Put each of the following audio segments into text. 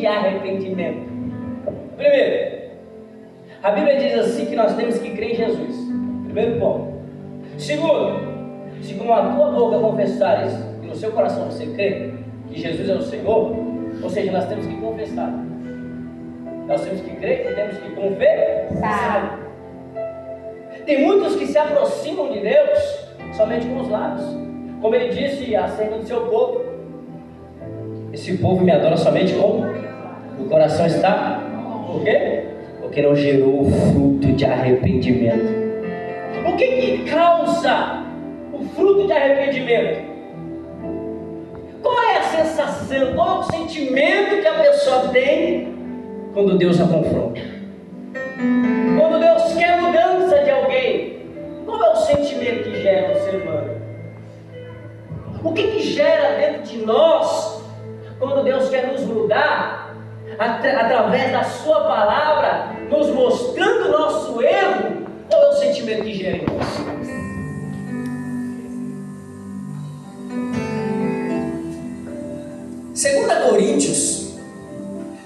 de arrependimento? Primeiro, a Bíblia diz assim que nós temos que crer em Jesus. Primeiro ponto. Segundo, se com a tua boca confessares e no seu coração você crê que Jesus é o Senhor, ou seja, nós temos que confessar. Nós temos que crer e temos que confessar. Tem muitos que se aproximam de Deus somente com os lábios. Como ele disse acerca do seu povo: esse povo me adora somente com o coração está. Por quê? Porque não gerou o fruto de arrependimento. O que causa o fruto de arrependimento? Qual é a sensação, qual é o sentimento que a pessoa tem quando Deus a confronta? Quando Deus quer mudança de alguém, qual é o sentimento que gera no ser humano? O que gera dentro de nós quando Deus quer nos mudar através da sua palavra, nos mostrando o nosso erro? Qual é o sentimento que gera em nós? Segunda Coríntios,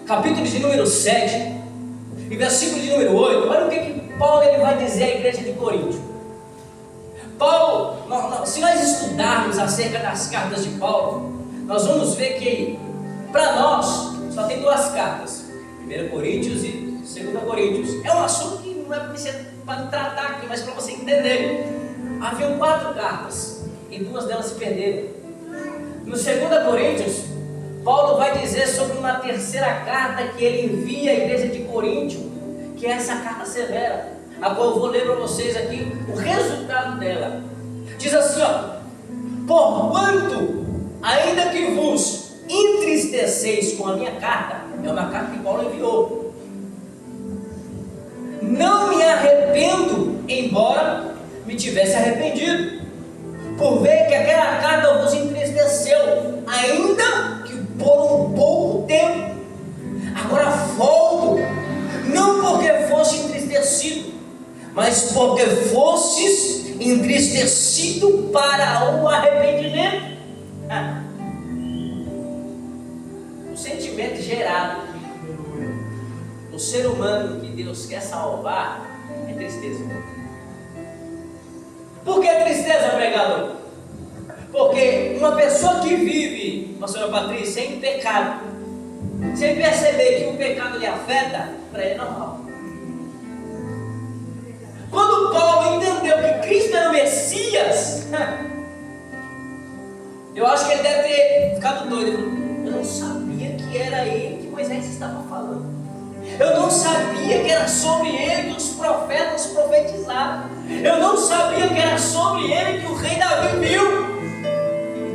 capítulo de número 7 e versículo de número 8, olha o que Paulo ele vai dizer à igreja de Corinto. Paulo, se nós estudarmos acerca das cartas de Paulo, nós vamos ver que para nós só tem duas cartas, 1 Coríntios e 2 Coríntios. É um assunto que não é para tratar aqui, mas para você entender. Haviam 4 cartas e 2 delas se perderam. No 2 Coríntios, Paulo vai dizer sobre uma terceira carta que ele envia à igreja de Corinto, que é essa carta severa, a qual eu vou ler para vocês aqui o resultado dela. Diz assim, porquanto, ainda que vos entristeceis com a minha carta, é uma carta que Paulo enviou, não me arrependo, embora me tivesse arrependido, por ver que aquela carta vos entristeceu, ainda que por um pouco tempo. Agora volto, não porque fosse entristecido, mas porque fostes entristecido para o arrependimento. O sentimento gerado no ser humano que Deus quer salvar é tristeza. Por que tristeza, pregador? Porque uma pessoa que vive, pastora Patrícia, em pecado, sem perceber que o pecado lhe afeta, para ele é normal. Quando Paulo entendeu que Cristo era o Messias, eu acho que ele deve ter ficado doido. Eu não sabia que era ele que Moisés estava falando. Eu não sabia que era sobre ele que os profetas profetizaram. Eu não sabia que era sobre ele que o rei Davi viu.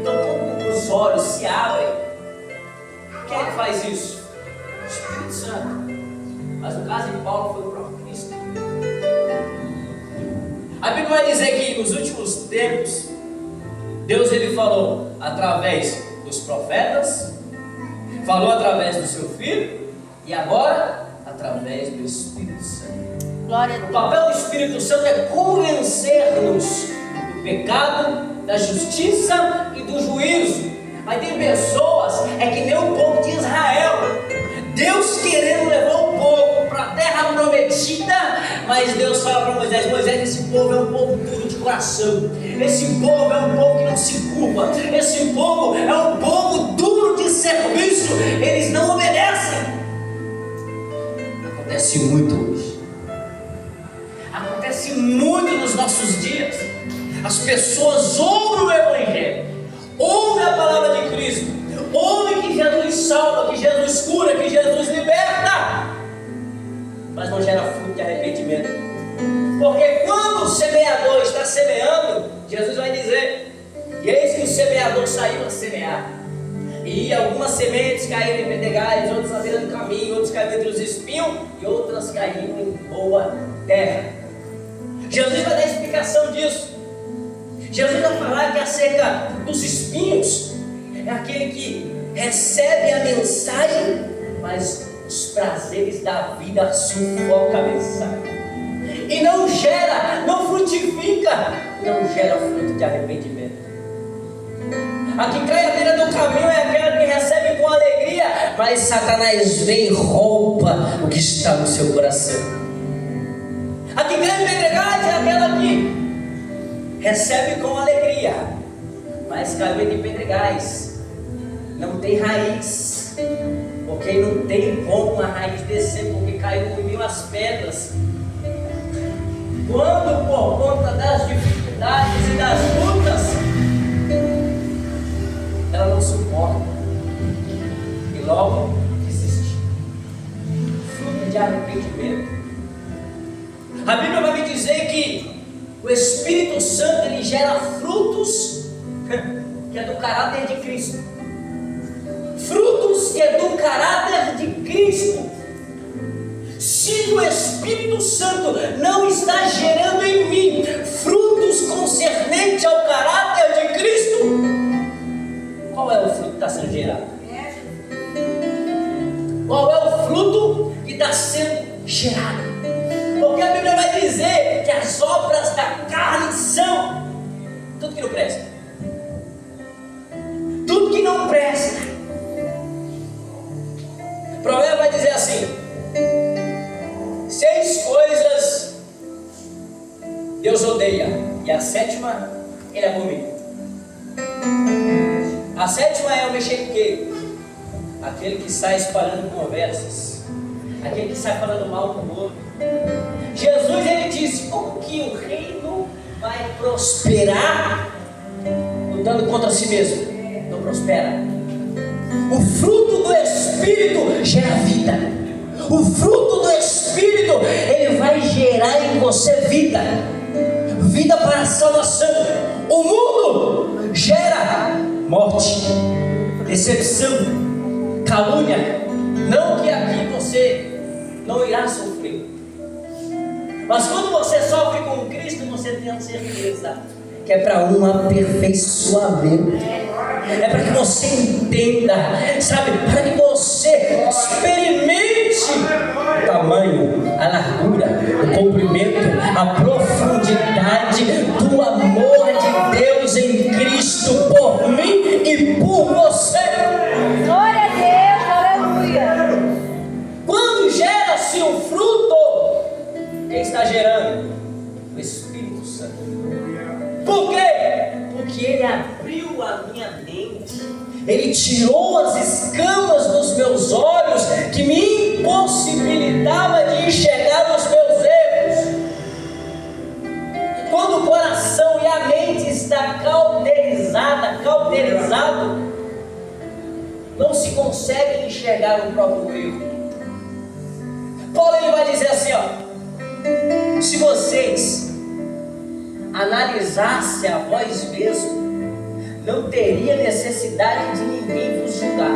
Então, quando os olhos se abrem, quem é que faz isso? O Espírito Santo. Mas no caso de Paulo foi o próprio Cristo. A Bíblia vai dizer que nos últimos tempos Deus ele falou através dos profetas, falou através do seu Filho e agora através do Espírito Santo. Glória a Deus. O papel do Espírito Santo é convencer-nos do pecado, da justiça e do juízo. Mas tem pessoas, é que nem o povo de Israel, Deus querendo levar o povo para a terra prometida, mas Deus fala para Moisés: Moisés, esse povo é um povo duro de coração, esse povo é um povo que não se curva, esse povo é um povo duro de serviço, eles não obedecem. Acontece muito hoje, acontece muito nos nossos dias. As pessoas ouvem o Evangelho, ouvem a palavra de Cristo, ouvem que Jesus salva, que Jesus cura, que Jesus liberta, mas não gera fruto de arrependimento. Porque quando o semeador está semeando, Jesus vai dizer: e eis que o semeador saiu a semear, e algumas sementes caíram em pedregais, outras na beira do caminho, outras caíram entre os espinhos, e outras caíram em boa terra. Jesus vai dar explicação disso. Jesus vai falar que acerca dos espinhos é aquele que recebe a mensagem, mas os prazeres da vida sufocam a mensagem e não gera, não frutifica, não gera fruto de arrependimento. A que cai à beira do caminho é aquela que recebe com alegria, mas mas Satanás vem e rouba o que está no seu coração. A que ganha pedregais é aquela que recebe com alegria, mas caiu entre pedregais, não tem raiz, porque não tem como a raiz descer, porque caiu em meio às pedras. Quando por conta das dificuldades e das lutas, ela não suporta e logo desiste. Fruto de arrependimento. A Bíblia vai me dizer que o Espírito Santo ele gera frutos que é do caráter de Cristo. Frutos que é do caráter de Cristo. Se o Espírito Santo não está gerando em mim frutos concernentes ao caráter de Cristo, qual é o fruto que está sendo gerado? Qual é o fruto que está sendo gerado? Porque a Bíblia vai dizer que as obras da carne são tudo que não presta. Tudo que não presta. O provérbio vai dizer assim: 6 coisas Deus odeia, e a 7ª ele abomina. A 7ª é o mexeriqueiro, aquele que sai espalhando conversas, aquele que sai falando mal do outro. Jesus ele disse: como que o reino vai prosperar lutando contra si mesmo? Não prospera. O fruto do Espírito gera vida. O fruto do Espírito ele vai gerar em você vida, vida para a salvação. O mundo gera morte, decepção, calúnia. Não que aqui você não irá sofrer, mas quando você sofre com Cristo, você tem a certeza que é para um aperfeiçoamento, é para que você entenda, sabe, para que você experimente o tamanho, a largura, o comprimento, a profundidade do amor de Deus em Cristo por mim e por você. Glória a Deus, aleluia. Quando gera-se um fruto, quem está gerando? O Espírito Santo. Por quê? Porque ele abriu a minha mente, ele tirou as escamas dos meus olhos que me impossibilitava de enxergar os meus erros. Quando o coração e a mente está cauterizado, não se consegue enxergar o próprio erro. Paulo ele vai dizer assim, ó: se vocês analisasse a vós mesmo, não teria necessidade de ninguém vos julgar.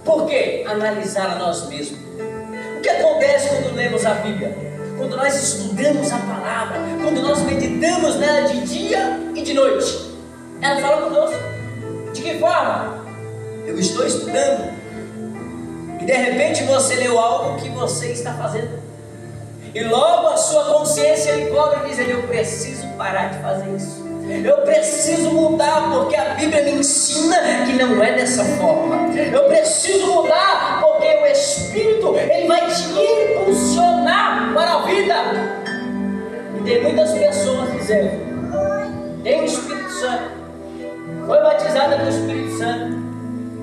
Por que analisar a nós mesmos? O que acontece quando lemos a Bíblia? Quando nós estudamos a palavra, quando nós meditamos nela de dia e de noite, ela fala conosco. De que forma? Eu estou estudando e de repente você leu algo que você está fazendo, e logo a sua consciência lhe cobra e diz: eu preciso parar de fazer isso, eu preciso mudar, porque a Bíblia me ensina que não é dessa forma. Eu preciso mudar, porque o Espírito ele vai te impulsionar para a vida. E tem muitas pessoas dizendo: tem o Espírito Santo, foi batizada pelo Espírito Santo,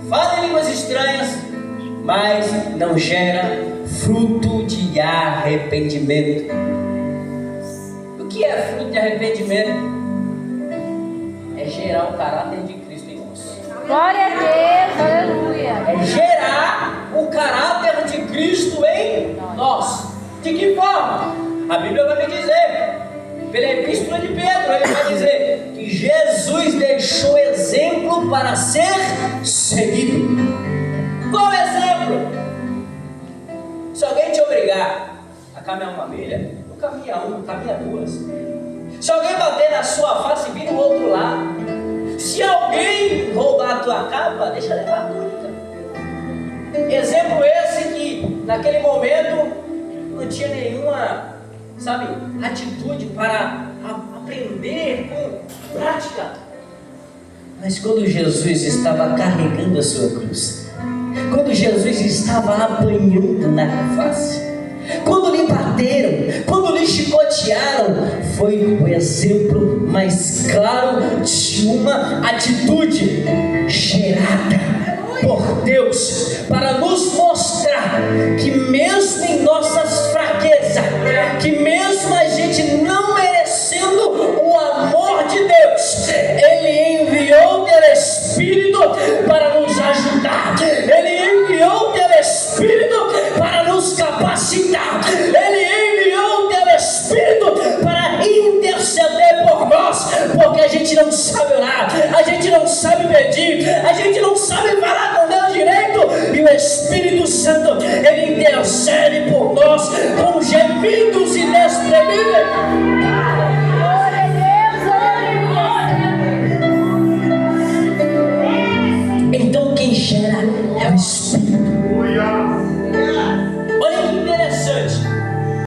fala em línguas estranhas, mas não gera fruto de arrependimento. O que é fruto de arrependimento? É gerar o caráter de Cristo em nós. Glória a Deus, aleluia. É gerar o caráter de Cristo em nós. De que forma? A Bíblia vai me dizer, pela epístola de Pedro, ele vai dizer que Jesus deixou exemplo para ser seguido. Qual exemplo? Se alguém te obrigar a caminhar uma milha, não caminha uma, caminha duas. Se alguém bater na sua face, vira o outro lado. Se alguém roubar a tua capa, deixa levar a túnica. Exemplo esse que naquele momento não tinha nenhuma, atitude para aprender com prática. Mas quando Jesus estava carregando a sua cruz, quando Jesus estava apanhando na face, quando lhe bateram, quando lhe chicotearam, foi o exemplo mais claro de uma atitude gerada por Deus para nos mostrar que mesmo em nossas fraquezas, que mesmo a gente não merecendo o amor de Deus, Ele enviou o Teu Espírito para nos ajudar, Ele enviou o Teu Espírito para nos capacitar, Ele enviou o Teu Espírito para interceder por nós, porque a gente não sabe orar, a gente não sabe pedir, a gente não sabe falar com Deus direito, e o Espírito Santo, Ele intercede por nós com gemidos inexprimíveis. Glória a Deus, aleluia. Então quem gera é o Espírito.